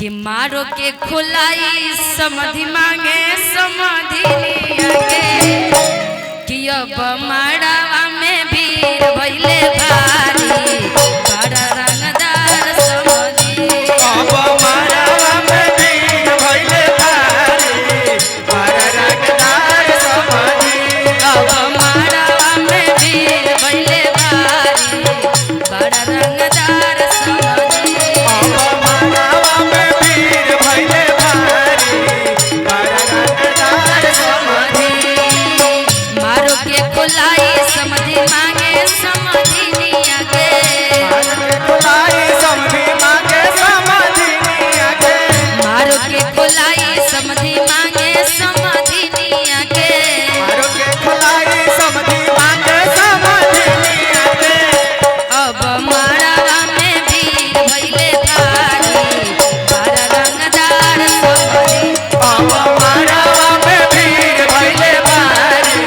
कि मारो के खुलाई समधि मांगे समधि लिया कि अब माड़ावा में वीर भइले भारी बड़ा रंगदार समधि अब माड़ावा में वीर भइले भारी बड़ा रंगदार समधि अब माड़ावा में वीर भइले भारी बड़ा रंगदार समधि अब माड़ावा में वीर भइले भारी बड़ा रंगदार समधि मारो के खुलाई समधि मांगे समधि लिया के मारो के खुलाई समधि मांगे समधि लिया के मारो के खुलाई समधि मांगे समधि लिया के मारो के खुलाई समधि मांगे समधि लिया के अब माड़ावा में वीर भइले भारी बड़ा रंगदार समधि अब माड़ावा में वीर भइले भारी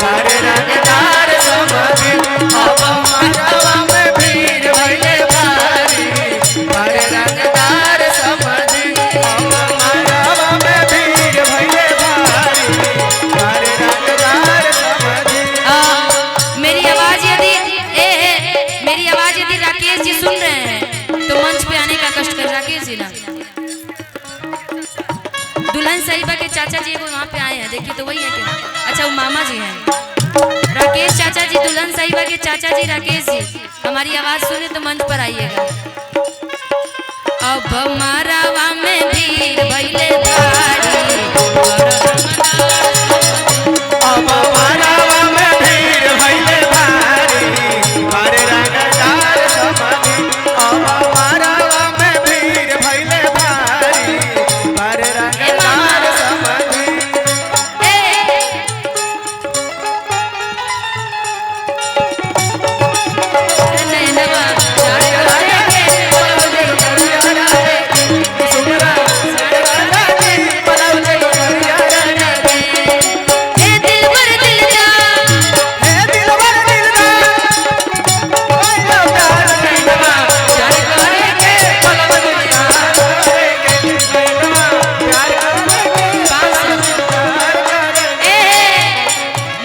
बड़ा रंगदार समधि अब माड़ावा में वीर भइले भारी बड़ा रंगदार समधि अब माड़ावा में वीर भइले भारी बड़ा रंगदार समधि मेरी आवाज यदि राकेश जी सुन रहे हैं तो मंच पे आने का कष्ट कर राकेश जी ना दुल्हन साहिबा के चाचा जी वो वहाँ पे आए हैं देखिए तो वही है क्या अच्छा वो मामा जी हैं राकेश चाचा जी दुल्हन साहिबा के चाचा जी राकेश जी हमारी आवाज सुने तो मंच पर आइएगा अब मारावा में वीर भइले भारी बड़ा रंगदार अब माड़ावा में वीर भइले भारी बड़ा रंगदार समधि अब माड़ावा में वीर भइले भारी बड़ा रंगदार समधि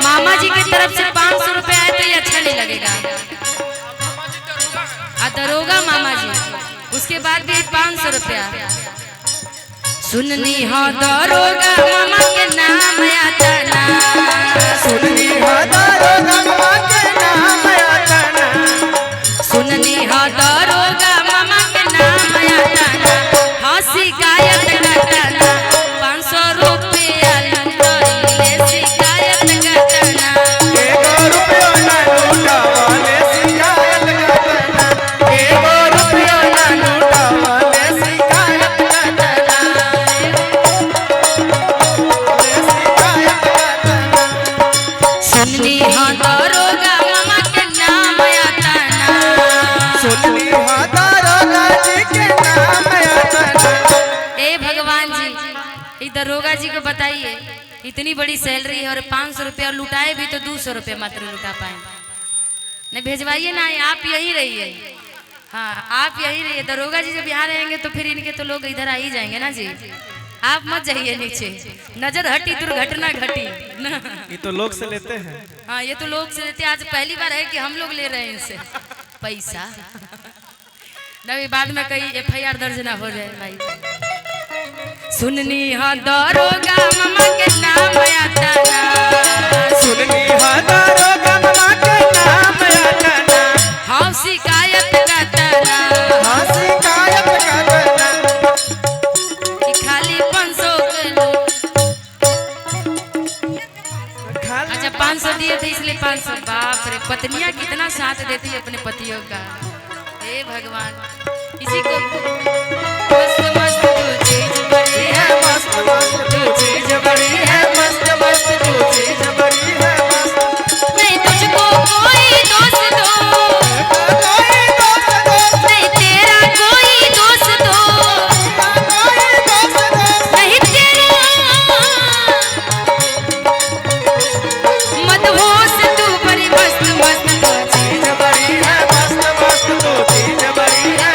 मामा जी की तरफ से 500 रुपए आए तो ये अच्छा नहीं लगेगा दरोगा मामा जी उसके बाद भी 500 रुपया सुननी हो दरोगा मामा के नाम आता ना सुननी हो दरोगा मामा के नाम आता ना सुननी हो दरोगा मामा के नाम आता ना हाँ शिकायत करता ना 500 रुपया लूटोइले शिकायत करता ना एगो रुपया ना लूटावले शिकायत करता एगो रुपया ना लूटावले शिकायत करता शिकायत करता सुननी हो दरोगा मामा के नाम आता ना सुननी हो दरोगा जी के नाम आता ना ए भगवान जी ये दरोगा जी को बताइए इतनी बड़ी सैलरी है और 500 रुपया लुटाए भी तो 200 रुपया मात्र लुटा पाए नहीं भेजवाइए ना आप यही रहिए हाँ आप यही रहिए दरोगा जी जब यहाँ रहेंगे तो फिर इनके तो लोग इधर आ ही जाएंगे ना जी आप मत जाइए नीचे नजर हटी दुर्घटना घटी ये तो लोग से लेते हैं हाँ ये तो लोग से लेते आज पहली बार है कि हम लोग ले रहे हैं इनसे पैसा नहीं बाद में कहीं FIR दर्ज ना हो जाए भाई सुननी हो दरोगा मामा के नाम आता ना सुननी हो दरोगा मामा के नाम आता ना हाँ शिकायत करता ना हाँ शिकायत करता कि खाली 500 के लो अच्छा 500 दिए थे इसलिए 500 बाप रे पत्नियां कितना साथ देती है अपने पतियों का हे भगवान किसी को मस्त मस्त तू चीज बड़ी है मस्त मस्त तू चीज बड़ी है मस्त मस्त तू चीज बड़ी है मस्त नहीं तुझको कोई दोस्त दो कोई दोस्त दोस्त नहीं तेरा कोई दोस्त दो कोई दोस्त दोस्त नहीं तेरा मदहोश तू बड़ी मस्त मस्त तू चीज बड़ी है मस्त मस्त तू चीज बड़ी है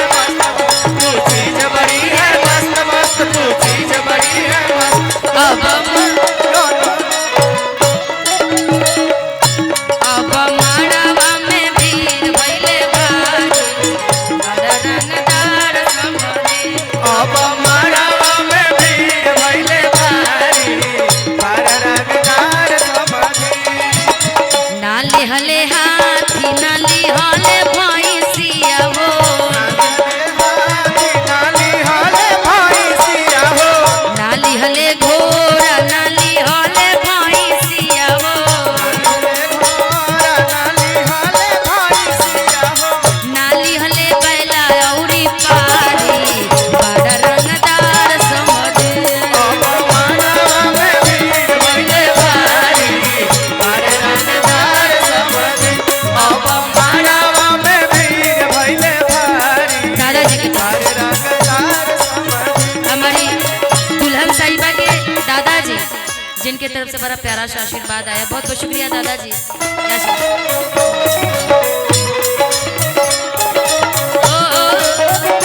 अब मड़वा में भीड़ भइले भारी पर रंगदार समधी ना लिहले हाथी ना लिहले भैंसिया हो नाली हाले भाई सिया हो ना लिहले घोड़ा ना लिहले भैंसिया हो नाली हाले भाई सिया हो ना लिहले बैला औरी पारी बड़ा रंगदार समझे अब मड़वा में भीड़ भइले भारी पर रंगदार समधी अब मड़वा में भीड़ भइले भारी दादाजी की पर रंगदार समधी हमारी दुल्हन साहिबा के दादाजी जिनके तरफ से बड़ा प्यारा सा आशीर्वाद आया, बहुत बहुत शुक्रिया दादाजी। ओ,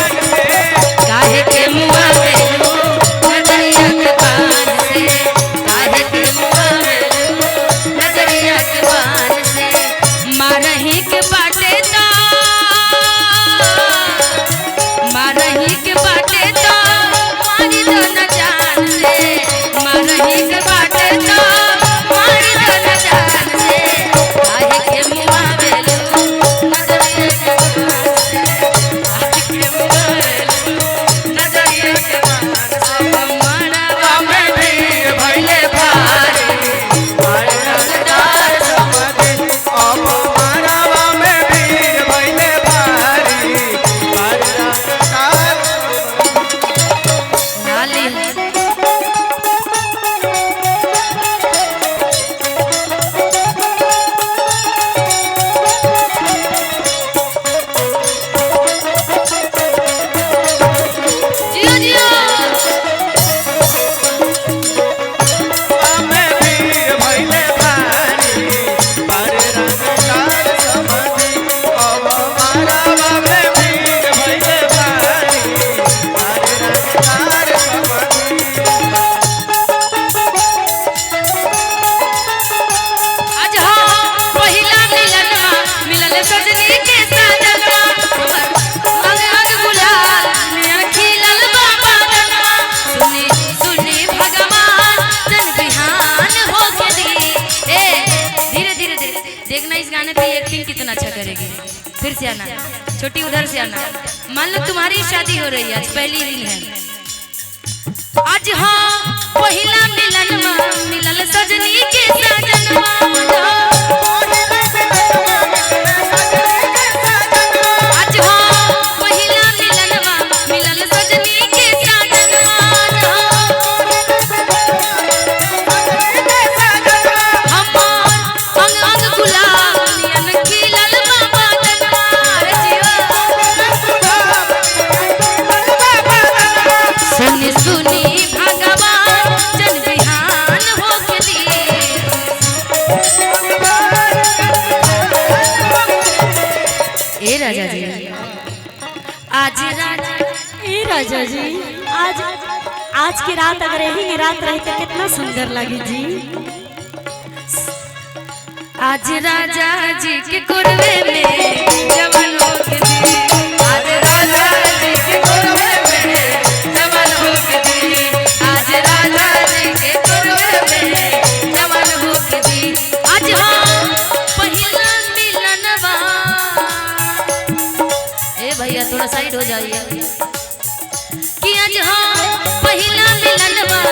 काहे के मुआ मेलू नजरिया के बान से, काहे के मुआ मेलू नजरिया के बान से, मारही के बाटे दा मारही के बाटे दा मारी दो न जान से, मारही के बाटे दा मारी दो न जान से, काहे के मुआ मेलू नजरिया के बान से, काहे के मुआ मेलू नजरिया के बान से, मड़वा में भीड़ भइले भारी पर रंगदार समधी अब मड़वा में भीड़ भइले भारी पर रंगदार नाली जियो जियो में भीड़ भइले भारी पर रंगदार समधी अब मड़वा में भीड़ भइले भारी पर रंगदार समधी आज हाँ पहिला मिलनवा मिलल सजनी के साजनवा, हमर अंग अंग गुलाल नियर खिलल बाबा जनवा, सुनी सुनी भगवान जन बिहान होके दी। ए धीरे धीरे धीरे देखना इस गाने पे एक्टिंग कितना अच्छा करेगी। फिर से आना, छोटी उधर से आना। मान लो तुम्हारी शादी हो रही है, आज पहली दिन है। आज हाँ पहिला मिलनवा मिलल सजनी के साजनवा, आज हाँ पहिला मिलनवा मिलल सजनी के साजनवा, हमार अंग अंग गुलाब नियन खिलल बाबा जनवा, रे जियो सुनी सुनी भगवान जन बिहान होके दी। ए राजा जी आज राजा जी आज की रात अगर यही रात रही तो कितना सुंदर लगी जी। आज राजा जी के कुरवे में जवान होके दी, आज राजा जी के कुरवे में जवान होके दी, आज राजा जी के कुरवे में जवान होके दी। आज हाँ पहिला मिलनवा, ए भैया थोड़ा साइड हो जाइए, कि आज हाँ पहिला मिलनवा